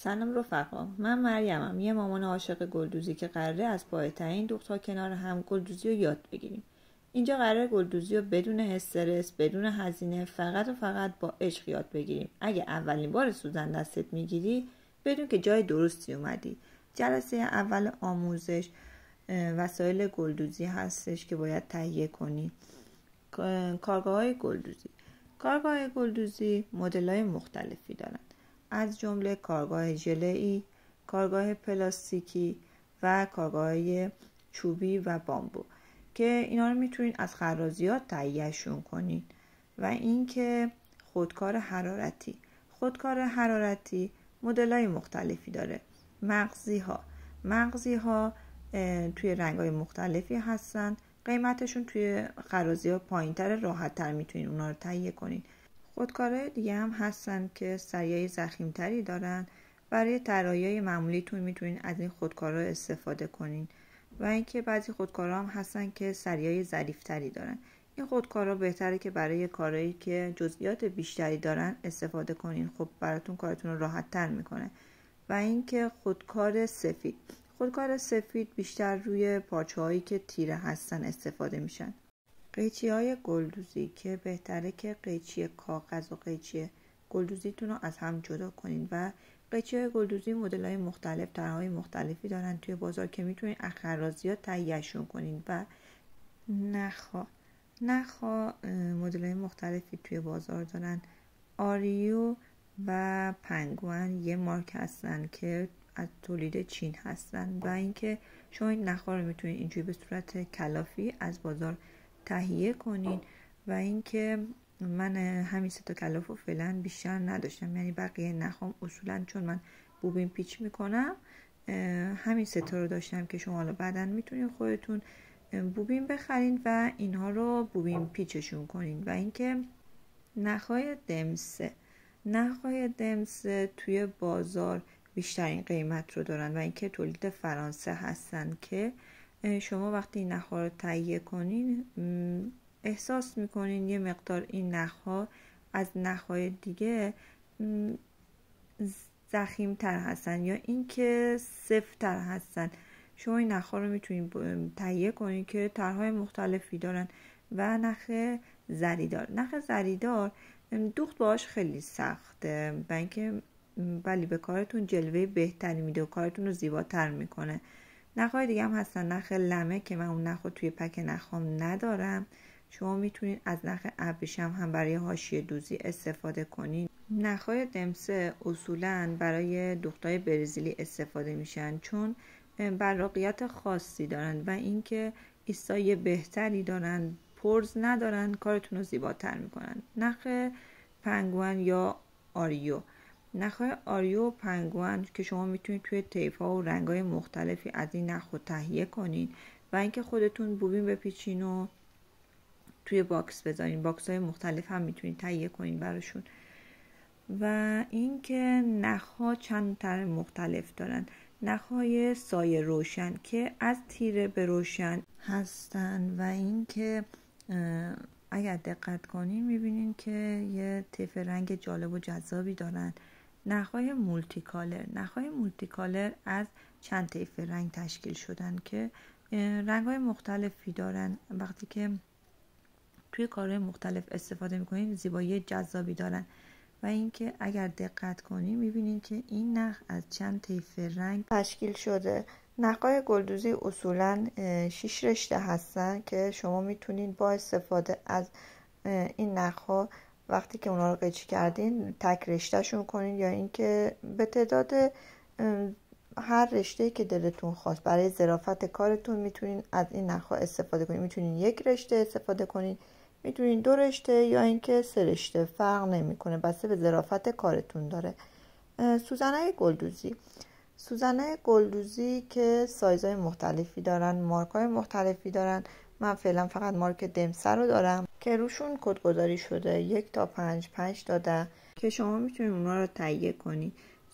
سلام رفقا، من مریمم، یه مامان عاشق گلدوزی که قراره از پای ترین دوخت‌ها کنار هم گلدوزی رو یاد بگیریم. اینجا قراره گلدوزی رو بدون استرس، بدون هزینه، فقط و فقط با عشق یاد بگیریم. اگه اولین بار سوزن دستت میگیری، بدون که جای درستی اومدی. جلسه اول آموزش وسایل گلدوزی هستش که باید تهیه کنی. کارگاه‌های گلدوزی مدل‌های مختلفی دارن، از جمله کارگاه ژله‌ای، کارگاه پلاستیکی و کارگاه چوبی و بامبو که اینا رو میتونین از خرازیات تهیهشون کنین. و اینکه خودکار حرارتی مدل‌های مختلفی داره. مغزی‌ها توی رنگ‌های مختلفی هستن، قیمتشون توی خرازی‌ها پایین‌تر، راحت‌تر میتونین اونا رو تهیه کنین. خودکارهای دیگه هم هستن که سریای ضخیم‌تری دارن. برای طراحی‌های معمولیتون میتونین از این خودکارها استفاده کنین. و اینکه بعضی خودکارها هم هستن که سریای ظریف‌تری دارن. این خودکارها بهتره که برای کارهایی که جزئیات بیشتری دارن استفاده کنین. خب براتون کارتون رو راحت‌تر میکنه. و اینکه خودکار سفید بیشتر روی پارچه‌هایی که تیره هستن استفاده میشن. قیچی‌های گلدوزی که بهتره که قیچی کاغذ و قیچی گلدوزیتون رو از هم جدا کنین. و قیچی‌های گلدوزی مدل‌های مختلف، طرح‌های مختلفی دارن توی بازار که میتونین از خرازیات تهیه‌شون کنین. و نخا مدل‌های مختلفی توی بازار دارن. آریو و پنگوئن یه مارک هستن که از تولید چین هستن. و اینکه شما این نخا رو میتونین اینجوری به صورت کلافی از بازار تهیه کنین. و اینکه من همین 3 تا کلافو فعلا بیشتر نداشتم، یعنی بقیه نخام اصولا چون من بوبین پیچ میکنم همین 3 تا رو داشتم که شما حالا بعداً میتونین خودتون بوبین بخرین و اینها رو بوبین پیچشون کنین. و اینکه نخای دمسه توی بازار بیشترین قیمت رو دارن و اینکه تولید فرانسه هستن که شما وقتی این نخها رو تهیه کنین احساس میکنین یه مقدار این نخها از نخهای دیگه ضخیم‌تر هستن یا اینکه سفت‌تر هستن. شما این نخها رو میتونین تهیه کنین که طرح‌های مختلفی دارن. و نخ زریدار دوخت باهاش خیلی سخته و اینکه ولی به کارتون جلوه بهتری میده و کارتون رو زیباتر میکنه. نخهای دیگه هم هستن. نخ لمه که من اون نخ رو توی پک نخام ندارم. شما میتونید از نخ ابریشم هم برای حاشیه دوزی استفاده کنین. نخهای دمسه اصولاً برای دوختای برزیلی استفاده میشن چون براقیت خاصی دارن و اینکه ایستایی بهتری دارن، پرز ندارن، کارتون رو زیباتر میکنن. نخ پنگوئن یا آریو، نخهای آریو و پنگوئن که شما میتونید توی طیف‌ها و رنگ‌های مختلفی از این نخ رو تهیه کنین و اینکه خودتون بوبین بپیچین و توی باکس بذارین. باکس‌های مختلف هم میتونید تهیه کنین براشون. و اینکه نخها چند طرح مختلف دارن. نخهای سایه روشن که از تیره به روشن هستن و اینکه اگر دقت کنین میبینین که یه طیف رنگ جالب و جذابی دارن. نخهای مولتی کالر از چند طیف رنگ تشکیل شدن که رنگ‌های مختلفی دارن. وقتی که توی کارهای مختلف استفاده میکنین زیبایی جذابی دارن. و اینکه اگر دقت کنین میبینین که این نخ از چند طیف رنگ تشکیل شده. نخهای گلدوزی اصولاً 6 رشته هستن که شما میتونین با استفاده از این نخها وقتی که اونا رو قیچی کردین تک رشته شون کنین یا اینکه به تعداد هر رشته که دلتون خواست برای ظرافت کارتون میتونین از این نخها استفاده کنین. میتونین 1 رشته استفاده کنین، میتونین 2 رشته یا اینکه 3 رشته، فرق نمیکنه، بسته به ظرافت کارتون داره. سوزنای گلدوزی که سایزهای مختلفی دارن، مارکای مختلفی دارن. من فعلا فقط مارک دمسه رو دارم که روشون کدگذاری شده 1 تا 5 تا 10 که شما میتونید اونا رو تهیه کنید.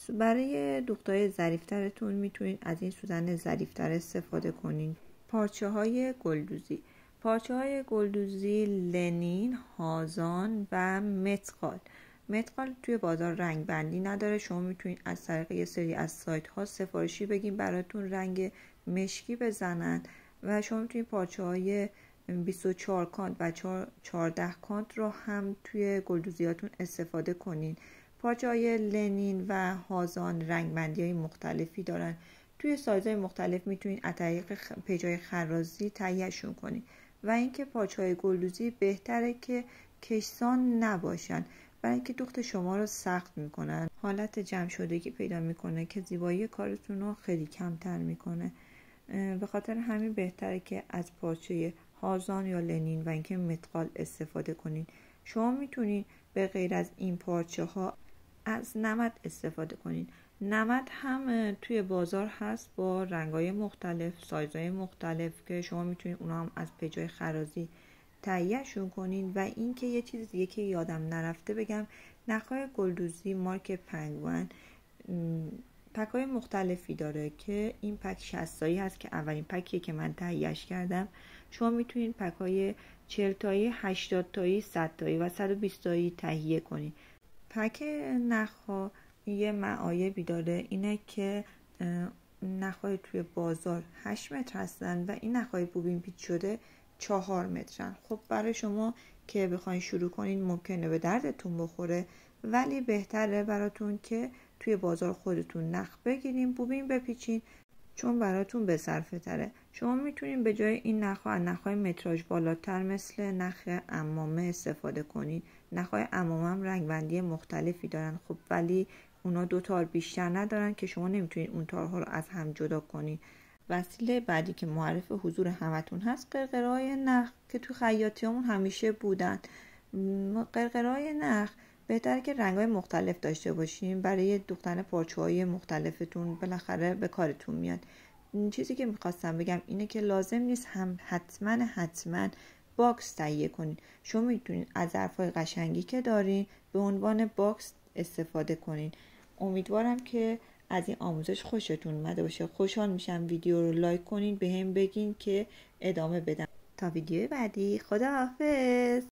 برای دوختای ظریفترتون میتونید از این سوزن ظریفتر استفاده کنید. پارچه های گلدوزی لنین، هازان و متقال متقال توی بازار رنگ بندی نداره. شما میتونید از طریق یه سری از سایت ها سفارشی بگین براتون رنگ مشکی بزنن و شما میتونید پارچه های 24 کانت و 14 کانت رو هم توی گلدوزیاتون استفاده کنین. پارچه های لنین و هازان رنگ بندی های مختلفی دارن. توی سایزهای مختلف میتونید از طریق پیجای خرازی تهیه‌شون کنین. و اینکه پارچه های گلدوزی بهتره که کشسان نباشن، برای اینکه دوخت شما رو سخت میکنن، حالت جمع شدگی پیدا میکنه که زیبایی کارتون رو خیلی کمتر میکنه. به خاطر همین بهتره که از پارچه هازان یا لنین و اینکه متقال استفاده کنین. شما میتونین به غیر از این پارچه ها از نمد استفاده کنین. نمد هم توی بازار هست با رنگ‌های مختلف، سایزهای مختلف که شما میتونید اونا هم از پیجای خرازی تهیه‌شون کنین. و اینکه یه چیز دیگه که یادم نرفته بگم، نخ‌های گلدوزی مارک پنگوئن پک‌های مختلفی داره که این پک 60 تایی هست که اولین پکیه که من تهیه‌اش کردم. شما میتونید پک‌های 40 تایی، 80 تایی، 100 تایی و 120 تایی تهیه کنید. پک نخ‌ها یه معایبی داره، اینه که نخ‌های توی بازار 8 متر هستن و این نخ‌های بوبین پیچ شده 4 مترن. خب برای شما که بخواین شروع کنین ممکنه به دردتون بخوره، ولی بهتره براتون که توی بازار خودتون نخ بگیرین، بوبین بپیچین، چون براتون به صرفه تره. شما میتونین به جای این نخ‌ها از نخ‌های متراژ بالاتر مثل نخ عمامه استفاده کنین. نخ‌های عمامه هم رنگ بندی مختلفی دارن، خب ولی اونا 2 تار بیشتر ندارن که شما نمیتونین اون تارها رو از هم جدا کنین. وسیله بعدی که معرف حضور همتون هست قرقرای نخ که تو خیاطیامون همیشه بودن. قرقرای نخ بهتره که رنگ‌های مختلف داشته باشین برای دوختن پارچه‌های مختلفتون، بالاخره به کارتون میاد. چیزی که میخواستم بگم اینه که لازم نیست هم حتما باکس تهیه کنین. شما میتونین از ظرف‌های قشنگی که دارین به عنوان باکس استفاده کنین. امیدوارم که از این آموزش خوشتون اومده باشه. خوشحال میشم ویدیو رو لایک کنین، بهم بگین که ادامه بدم. تا ویدیو بعدی، خداحافظ.